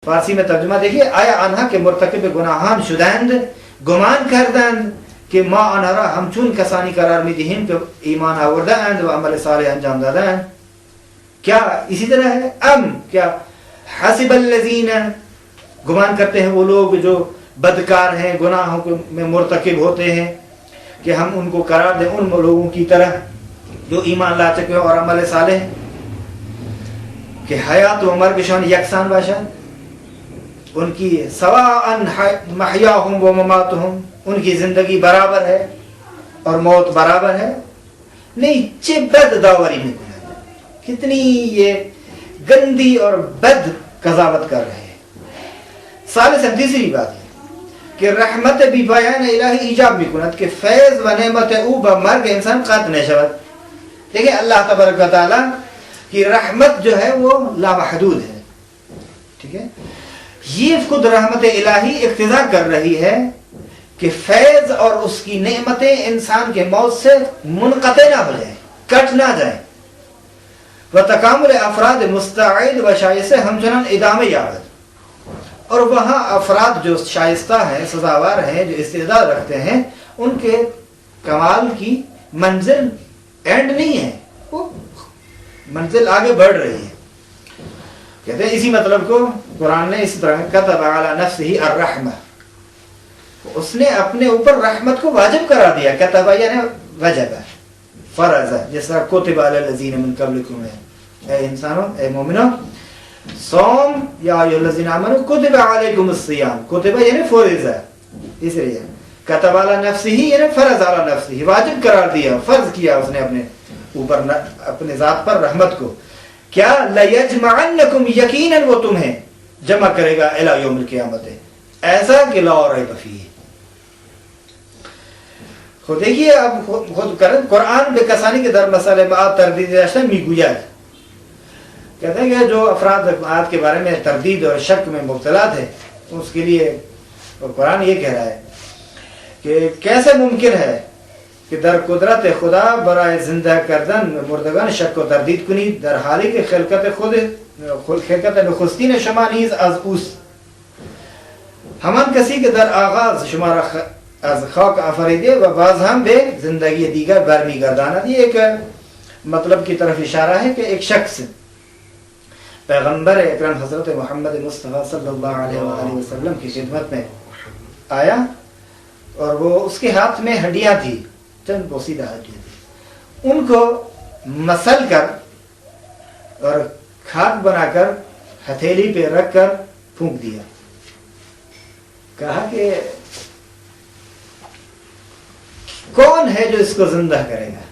فارسی میں ترجمہ دیکھیے، آیا آنها که مرتکب گناهان شدند گمان کردند که ما آنها را همچون کسانی قرار میدهیم که ایمان آورده اند و عمل صالح انجام دادند. کیا اسی طرح ہے؟ کیا حسب الذین، گمان کرتے ہیں وہ لوگ جو بدکار ہیں، گناہوں میں مرتکب ہوتے ہیں، کہ ہم ان کو قرار دیں ان لوگوں کی طرح جو ایمان لا چکے اور عمل صالح، کہ حیات و مرگ شان یکسان باشد، ان کی سواء محیاہم و مماتہم، ان کی زندگی برابر ہے اور موت برابر ہے. نہیں چے بد داوری میں کتنی یہ گندی اور بد قضاوت کر رہے ہیں. ثالثاً تیسری بات ہے کہ رحمت بی بیان الہی ایجاب میکند کہ فیض و نعمت او با مرگ انسان قطع نشود. دیکھیں اللہ تبارک و تعالی کی رحمت جو ہے وہ لامحدود ہے. ٹھیک ہے، یہ خود رحمت الہی اقتضا کر رہی ہے کہ فیض اور اس کی نعمتیں انسان کے موت سے منقطع نہ ہو جائیں، کٹ نہ جائیں. وتکامل افراد مستعد و شائستہ ہمچنان ادامہ یابد، اور وہاں افراد جو شائستہ ہیں، سزاوار ہیں، جو استعداد رکھتے ہیں، ان کے کمال کی منزل اینڈ نہیں ہے، وہ منزل آگے بڑھ رہی ہے. کہتے ہیں اسی مطلب کو قرآن نے اس طرح کتب علی نفسہ الرحمہ، اس نے اپنے اوپر رحمت کو واجب کرا دیا. کتب یعنی وجب، فرض، جس طرح کتب علی الذین من قبلکم، اے انسانوں، اے مومنوں، صوم یا ایھا الذین آمنوا کتب علیکم الصیام، کتب یعنی فرض، اس لیے کتب علی نفسہ یعنی فرض علی نفسہ، واجب قرار دیا، فرض کیا اس نے اپنے اوپر، اپنے ذات پر رحمت کو. کیا لیجمعنکم، یقیناً وہ تمہیں جمع کرے گا الی یوم القیامت، ایسا کہ لا ریب فیہ. خود دیکھیے، اب خود کریں، قرآن بے کسانی کے در مسئلہ معاد تردید داشتہ میگوید، کہتے ہیں کہ جو افراد معاد کے بارے میں تردید اور شک میں مبتلا تھے، اس کے لیے قرآن یہ کہہ رہا ہے کہ کیسے ممکن ہے کہ در قدرت خدا برائے زندہ کردن مردگان شک و تردید کنید، در حالی کہ خلقت نخستین شما نیز از اوست، ہمان کسی کہ در آغاز شما را از خاک آفریده و باز هم به زندگی دیگر برمیگرداند. یہ ایک مطلب کی طرف اشارہ ہے کہ ایک شخص پیغمبر اکرم حضرت محمد مصطفیٰ صلی اللہ علیہ وآلہ وسلم کی خدمت میں آیا، اور وہ اس کے ہاتھ میں ہڈیاں تھی، چند بوسیدہ ہڈیاں تھی، ان کو مسل کر اور خاک بنا کر ہتھیلی پہ رکھ کر پھونک دیا. کہا کہ کون ہے جو اس کو زندہ کرے گا؟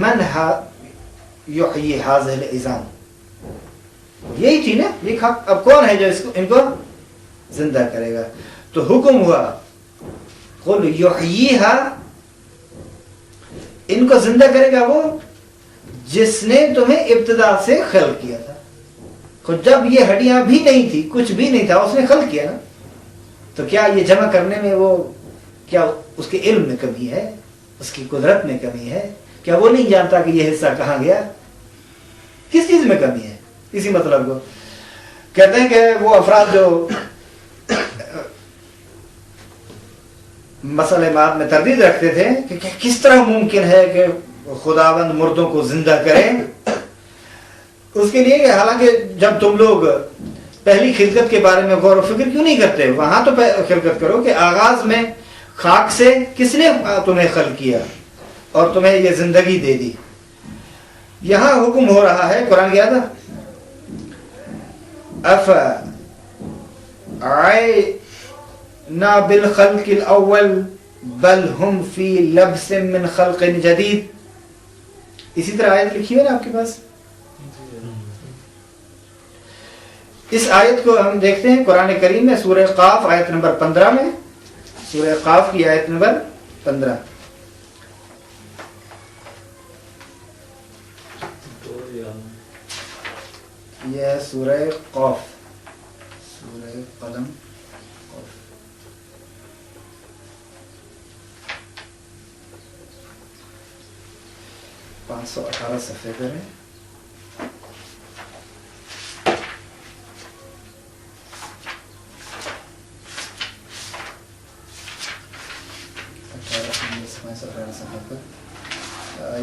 من یحیی ھذہ العظام، یہی تھی نا، یہ اب کون ہے جو ان کو زندہ کرے گا؟ تو حکم ہوا قل یحییھا، ان کو زندہ کرے گا وہ جس نے تمہیں ابتدا سے خلق کیا تھا. خود جب یہ ہڈیاں بھی نہیں تھی، کچھ بھی نہیں تھا، اس نے خلق کیا نا. تو کیا یہ جمع کرنے میں وہ، کیا اس کے علم میں کمی ہے، اس کی قدرت میں کمی ہے؟ کیا وہ نہیں جانتا کہ یہ حصہ کہاں گیا؟ کس چیز میں کمی ہے؟ اسی مطلب کو کہتے ہیں کہ وہ افراد جو مسئلہ معاد میں تردید رکھتے تھے کہ کس طرح ممکن ہے کہ خداوند مردوں کو زندہ کرے، اس کے لیے کہ حالانکہ جب تم لوگ پہلی خلقت کے بارے میں غور و فکر کیوں نہیں کرتے؟ وہاں تو خلقت کرو کہ آغاز میں خاک سے کس نے تمہیں خلق کیا اور تمہیں یہ زندگی دے دی. یہاں حکم ہو رہا ہے، قرآن کیا تھا، افعینا بالخلق الاول بل ہم فی لبس من خلق جدید. اسی طرح آیت لکھی ہے نا آپ کے پاس. اس آیت کو ہم دیکھتے ہیں قرآن کریم میں سورہ قاف آیت نمبر 15 میں، سورہ قاف کی آیت نمبر 15. یہ سورہ قاف، سورہ قلم، 518 صفحے پر ہے.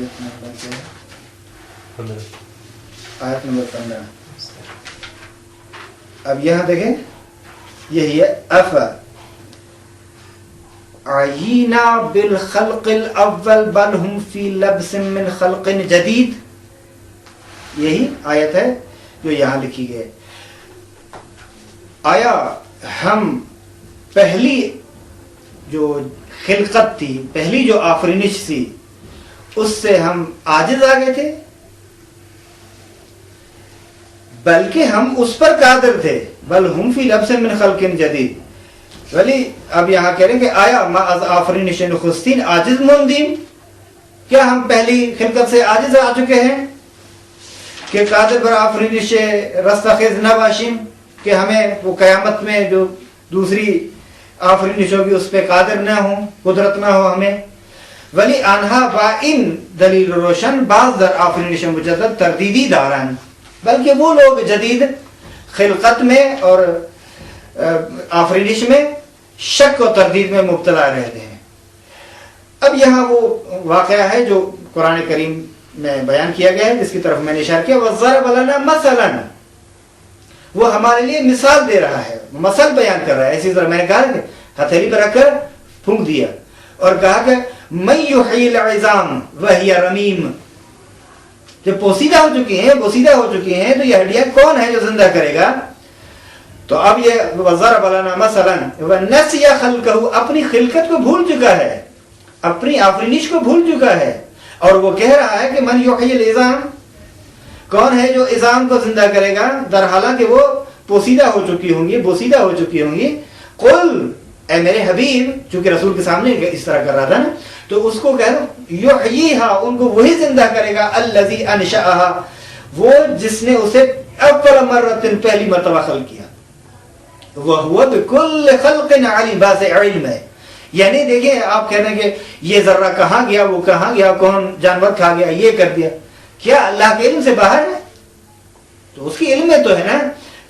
آیت نمبر کیا ہے؟ آیت نمبر 15. اب یہاں دیکھیں یہی ہے اف عینا بالخلق الاول بل ہم فی لبس من خلق جدید. یہی آیت ہے جو یہاں لکھی گئی. آیا ہم پہلی جو خلقت تھی، پہلی جو آفرینش تھی، اس سے ہم عاجز آ گئے تھے؟ بلکہ ہم اس پر قادر تھے. بل ہم فی لبس من خلق جدید. ولی اب یہاں کہہ رہے ہیں کہ آیا ما از آفرینش نخستین عاجز موندیم، کیا ہم پہلی خلقت سے عاجز آ چکے ہیں کہ قادر بر آفرینش رستخیز نہ باشیم، کہ ہمیں وہ قیامت میں جو دوسری آفرینش ہوگی اس پہ قادر نہ ہوں، قدرت نہ ہو ہمیں. ولی آنہا با ان دلیل روشن بعض در آفرینش مجدد تردیدی دارن، بلکہ وہ لوگ جدید خلقت میں اور آفرینش میں شک و تردید میں مبتلا رہتے ہیں. اب یہاں وہ واقعہ ہے جو قرآن کریم میں بیان کیا گیا ہے، جس کی طرف میں نے اشارہ کیا. وَضَرَبَ لَنَا مَثَلًا، وہ ہمارے لیے مثال دے رہا ہے، مثل بیان کر رہا ہے. اسی طرح میں نے کہا کہ ہتھیلی پر رکھ کر پھونک دیا اور کہا کہ مَن يُحْيِي الْعِظَامَ وَهِيَ رَمِيمٌ، جب پوسیدہ ہو چکی ہیں، بوسیدہ ہو چکی ہیں، تو یہ ہڈیاں کون ہے جو زندہ کرے گا؟ تو اب یہ وَضَرَبَ لَنَا مَثَلًا وَنَسِيَ خَلْقَهُ، اپنی خلقت کو بھول چکا ہے، اپنی آفرینش کو بھول چکا ہے. اور وہ کہہ رہا ہے کہ من یحیی العظام، کون ہے جو عظام کو زندہ کرے گا، در حالانکہ وہ پوسیدہ ہو چکی ہوں گی، بوسیدہ ہو چکی ہوں گی. قل، اے میرے حبیب، چونکہ رسول کے سامنے اس طرح کر رہا تھا نا، تو اس کو کہہ یحییہا، ان کو وہی زندہ کرے گا، الذی انشأہا، وہ جس نے اسے اول مرۃ پہلی مرتبہ خلق کیا. وَهُوَ بِكُلِّ خَلْقٍ عَلِيمٌ، باز علم ہے. یعنی دیکھیں آپ کہتے ہیں کہ یہ ذرہ کہاں گیا، وہ کہاں گیا، کون جانور کھا گیا، یہ کر دیا، کیا اللہ کے علم سے باہر ہے؟ تو اس کی علم میں تو ہے نا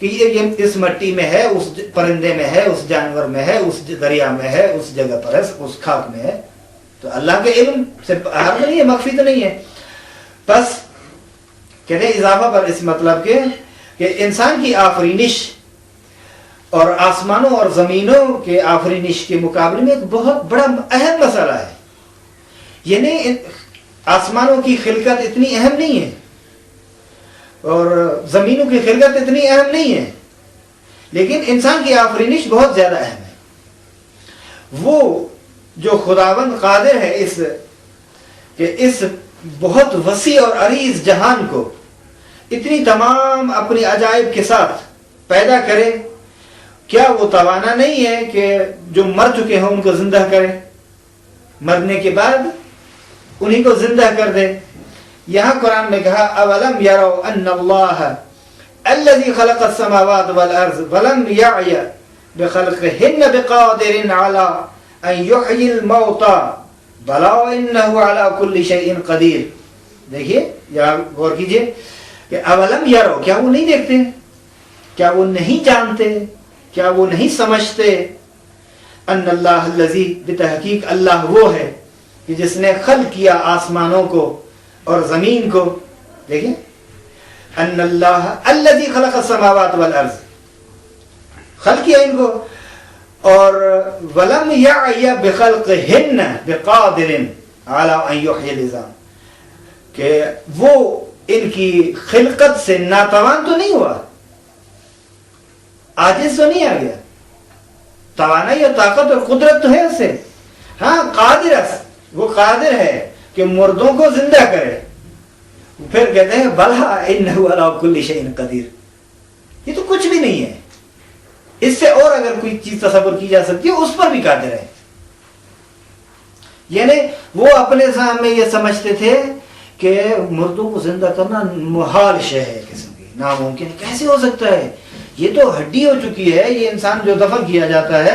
کہ یہ اس مٹی میں ہے، اس پرندے میں ہے، اس جانور میں ہے، اس دریا میں ہے، اس جگہ پر ہے، اس خاک میں ہے. تو اللہ کے علم سے باہر نہیں ہے، مخفی تو نہیں ہے. بس کہتے ہیں اضافہ پر اس مطلب کہ انسان کی آفرینش اور آسمانوں اور زمینوں کے آفرینش کے مقابلے میں ایک بہت بڑا اہم مسئلہ ہے. یعنی آسمانوں کی خلقت اتنی اہم نہیں ہے اور زمینوں کی خلقت اتنی اہم نہیں ہے، لیکن انسان کی آفرینش بہت زیادہ اہم ہے. وہ جو خداوند قادر ہے اس بہت وسیع اور عریض جہان کو اتنی تمام اپنی عجائب کے ساتھ پیدا کرے، کیا وہ توانا نہیں ہے کہ جو مر چکے ہیں ان کو زندہ کرے، مرنے کے بعد انہی کو زندہ کر دے؟ یہاں قرآن میں کہا اولم یروا ان اللہ الذی خلق السماوات والارض ولم یعی بخلقہن بقادر علی ان یحیی الموتى بلا انہ علی کل شیء قدیر. دیکھیے یہاں غور کیجئے کہ اولم یروا، کیا وہ نہیں دیکھتے، کیا وہ نہیں جانتے، کیا وہ نہیں سمجھتے؟ ان اللہ الذی، بتحقیق اللہ وہ ہے کہ جس نے خلق کیا آسمانوں کو اور زمین کو. دیکھیں ان اللہ الذی خلق السماوات والارض، خلق کیا ان کو، اور ولم یعی بخلقہن بقادر علی ان یحیی العظام، کہ وہ ان کی خلقت سے ناتوان تو نہیں ہوا، عاجز تو نہیں آ گیا، توانائی اور طاقت اور قدرت تو ہے اسے. ہاں قادر، وہ قادر ہے کہ مردوں کو زندہ کرے. پھر کہتے ہیں بلا انہ علی کل شیء قدیر. یہ تو کچھ بھی نہیں ہے، اس سے اور اگر کوئی چیز تصور کی جا سکتی ہے اس پر بھی قادر ہے. یعنی وہ اپنے ذہن میں یہ سمجھتے تھے کہ مردوں کو زندہ کرنا محال شے ہے، قسم کی ناممکن ہے، کیسے ہو سکتا ہے، یہ تو ہڈی ہو چکی ہے، یہ انسان جو دفن کیا جاتا ہے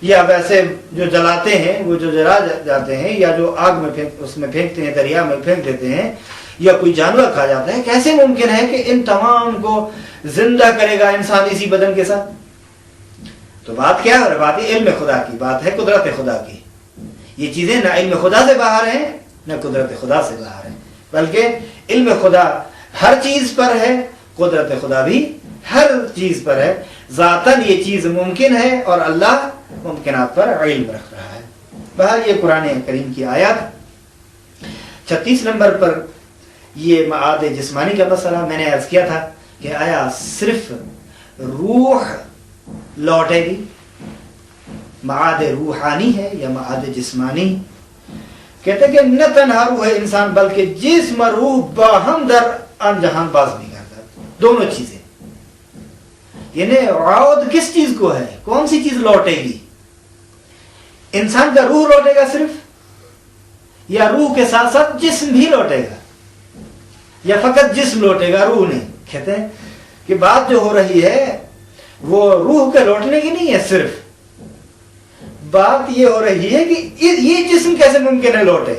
یا ویسے جو جلاتے ہیں وہ جو جلا جاتے ہیں یا جو آگ میں اس میں پھینکتے ہیں، دریا میں پھینک دیتے ہیں، یا کوئی جانور کھا جاتا ہے، کیسے ممکن ہے کہ ان تمام کو زندہ کرے گا انسان اسی بدن کے ساتھ؟ تو بات کیا ہے؟ بات علم خدا کی، بات ہے قدرت خدا کی. یہ چیزیں نہ علم خدا سے باہر ہیں نہ قدرت خدا سے باہر ہیں. بلکہ علم خدا ہر چیز پر ہے، قدرت خدا بھی ہر چیز پر ہے، ذاتاً یہ چیز ممکن ہے اور اللہ ممکنات پر علم رکھ رہا ہے۔ بہرحال یہ قرآن کریم کی آیات 36 نمبر پر یہ معاد جسمانی کا مسئلہ میں نے عرض کیا تھا کہ آیا صرف روح لوٹے گی، معاد روحانی ہے یا معاد جسمانی؟ کہتے کہ نہ تنہا روح ہے انسان بلکہ جسم اور روح باہم در ان جہان باز نہیں کرتا، دونوں چیزیں۔ یعنی عود کس چیز کو ہے؟ کون سی چیز لوٹے گی؟ انسان کا روح لوٹے گا صرف، یا روح کے ساتھ ساتھ جسم بھی لوٹے گا، یا فقط جسم لوٹے گا روح نہیں؟ کہتے ہیں کہ بات جو ہو رہی ہے وہ روح کے لوٹنے کی نہیں ہے، صرف بات یہ ہو رہی ہے کہ یہ جسم کیسے ممکن ہے لوٹے،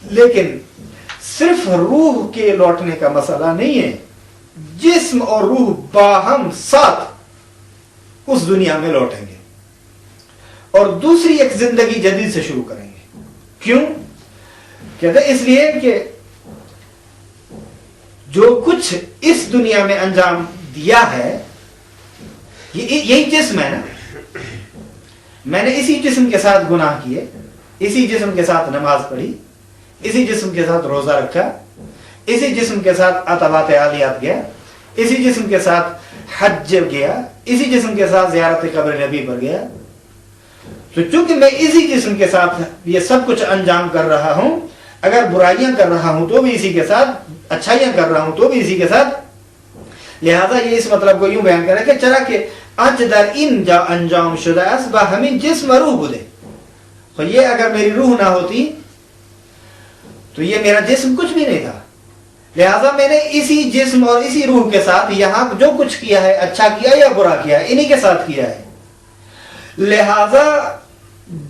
لیکن صرف روح کے لوٹنے کا مسئلہ نہیں ہے، جسم اور روح باہم ساتھ اس دنیا میں لوٹیں گے اور دوسری ایک زندگی جدید سے شروع کریں گے۔ کیوں؟ کہتے ہیں اس لیے کہ جو کچھ اس دنیا میں انجام دیا ہے یہی جسم ہے نا، میں نے اسی جسم کے ساتھ گناہ کیے، اسی جسم کے ساتھ نماز پڑھی، اسی جسم کے ساتھ روزہ رکھا، اسی جسم کے ساتھ عطوات عالیات گیا، اسی جسم کے ساتھ حج گیا، اسی جسم کے ساتھ زیارت قبر نبی پر گیا۔ تو چونکہ میں اسی جسم کے ساتھ یہ سب کچھ انجام کر رہا ہوں، اگر برائیاں کر رہا ہوں تو بھی اسی کے ساتھ، اچھائیاں کر رہا ہوں تو بھی اسی کے ساتھ، لہذا یہ اس مطلب کو یوں بیان کرے کہ چرا کہ اج در این جا انجام شدہ است با ہمیں جسم و روح بودے، تو یہ اگر میری روح نہ ہوتی تو یہ میرا جسم کچھ بھی نہیں تھا، لہذا میں نے اسی جسم اور اسی روح کے ساتھ یہاں جو کچھ کیا ہے، اچھا کیا یا برا کیا ہے، انہی کے ساتھ کیا ہے، لہذا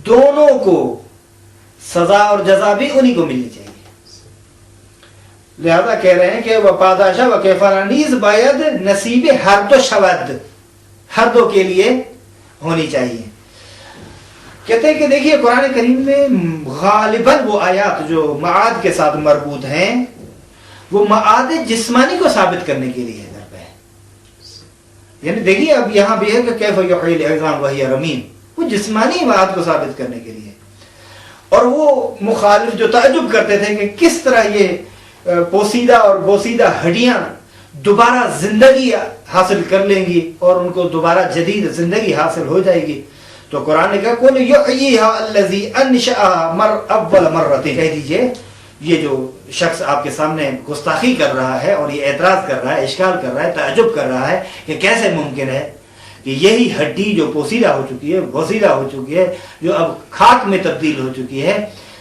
دونوں کو سزا اور جزا بھی انہی کو ملنی چاہیے۔ لہذا کہہ رہے ہیں کہ وہ پاداشا و کیفرانیز باید نصیب ہر دو شود، ہر دو کے لیے ہونی چاہیے۔ کہتے ہیں کہ دیکھیے قرآن کریم میں غالباً وہ آیات جو معاد کے ساتھ مربوط ہیں وہ معاد جسمانی کو ثابت کرنے کے لیے در پہ ہے۔ یعنی دیکھیے اب یہاں بھی ہے کہ کیف یحیی العظام وہی رمیم، وہ جسمانی معاد کو ثابت کرنے کے لیے، اور وہ مخالف جو تعجب کرتے تھے کہ کس طرح یہ پوسیدہ اور بوسیدہ ہڈیاں دوبارہ زندگی حاصل کر لیں گی اور ان کو دوبارہ جدید زندگی حاصل ہو جائے گی، تو قرآن نے کہا قل یحییھا الذی انشأھا اول مرۃ، کہہ دیجئے یہ جو شخص آپ کے سامنے گستاخی کر رہا ہے اور یہ اعتراض کر رہا ہے، اشکال کر رہا ہے، تعجب کر رہا ہے کہ کیسے ممکن ہے کہ یہی ہڈی جو پوسیدہ ہو چکی ہے، بوسیدہ ہو چکی ہے، جو اب خاک میں تبدیل ہو چکی ہے،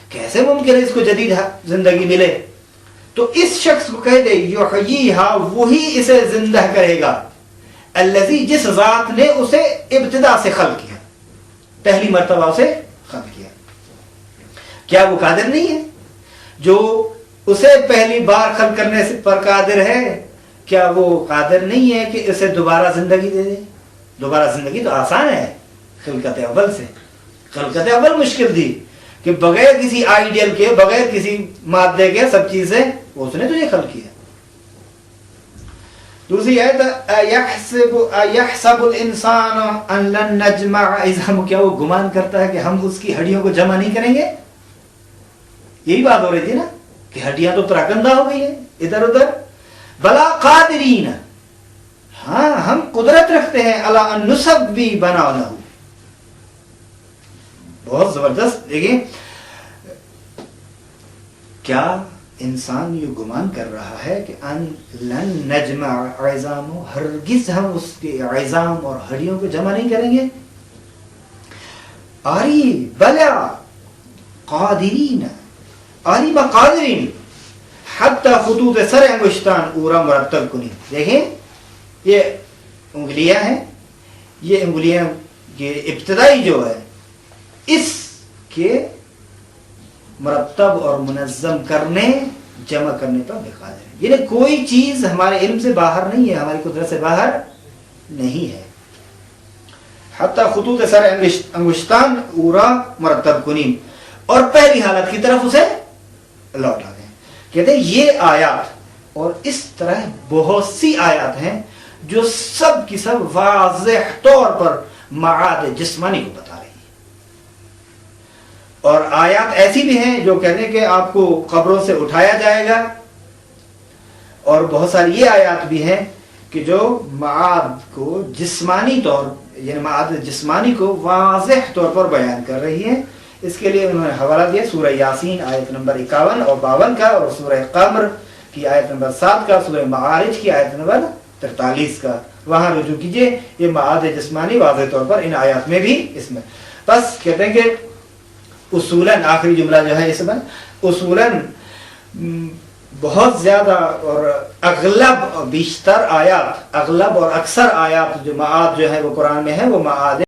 کیسے ممکن ہے اس کو جدید زندگی ملے؟ تو اس شخص کو کہہ دے یحییھا، وہی اسے زندہ کرے گا، الذی، جس ذات نے اسے ابتدا سے خلق کیا، پہلی مرتبہ اسے خلق کیا۔ کیا وہ قادر نہیں ہے جو اسے پہلی بار خلق کرنے پر قادر ہے؟ کیا وہ قادر نہیں ہے کہ اسے دوبارہ زندگی دے دے؟ دوبارہ زندگی تو آسان ہے خلقت اول سے، خلقت اول مشکل تھی کہ بغیر کسی آئیڈیل کے، بغیر کسی مادے کے سب چیزیں اس نے تجھے خلق کیا۔ دوسری آیت ایحسب الانسان ان لن نجمع عظامہ، کیا وہ گمان کرتا ہے کہ ہم اس کی ہڈیوں کو جمع نہیں کریں گے؟ یہی بات ہو رہی تھی نا کہ ہڈیاں تو پراکندہ ہو گئی ہیں ادھر ادھر، بلا قادرین، ہاں ہم قدرت رکھتے ہیں، الا ان نسوی بنانہ، بہت زبردست۔ دیکھیں کیا انسان یہ گمان کر رہا ہے کہ ان لن نجمع عظامہ، ہرگز ہم اس کے عظام اور ہڈیوں کو جمع نہیں کریں گے؟ آری بلا قادرین، آری با قادرین حتی خطوط سر انگشتان اورا مرتب کنی۔ دیکھیں یہ انگلیاں ہیں، یہ انگلیاں کے ابتدائی جو ہے اس کے مرتب اور منظم کرنے، جمع کرنے پر بے قادر ہے۔ یعنی کوئی چیز ہمارے علم سے باہر نہیں ہے، ہماری قدرت سے باہر نہیں ہے۔ حتی خطوط سر انگشتان اورا مرتب کنیم، اور پہلی حالت کی طرف اسے لوٹا دیں. کہتے ہیں یہ آیات اور اس طرح بہت سی آیات ہیں جو سب کی سب واضح طور پر معاد جسمانی کو بتا رہی ہیں. اور آیات ایسی بھی ہیں جو کہتے ہیں کہ آپ کو قبروں سے اٹھایا جائے گا، اور بہت ساری یہ آیات بھی ہیں کہ جو معاد کو جسمانی طور یعنی معاد جسمانی کو واضح طور پر بیان کر رہی ہیں. اس کے لیے انہوں نے حوالہ دیا سورہ یاسین آیت نمبر 51 اور 52 کا، اور سورہ قمر کی آیت نمبر 7 کا، سورہ معارج کی آیت نمبر 43 کا. وہاں رجوع کیجئے. یہ معاد جسمانی واضح طور پر ان آیات میں بھی اس میں. بس کہتے ہیں کہ اصولاً آخری جملہ جو ہے اس میں اصولاً بہت زیادہ اور اغلب بیشتر آیات، اغلب اور اکثر آیات جو معاد جو ہے وہ قرآن میں ہے، وہ معاد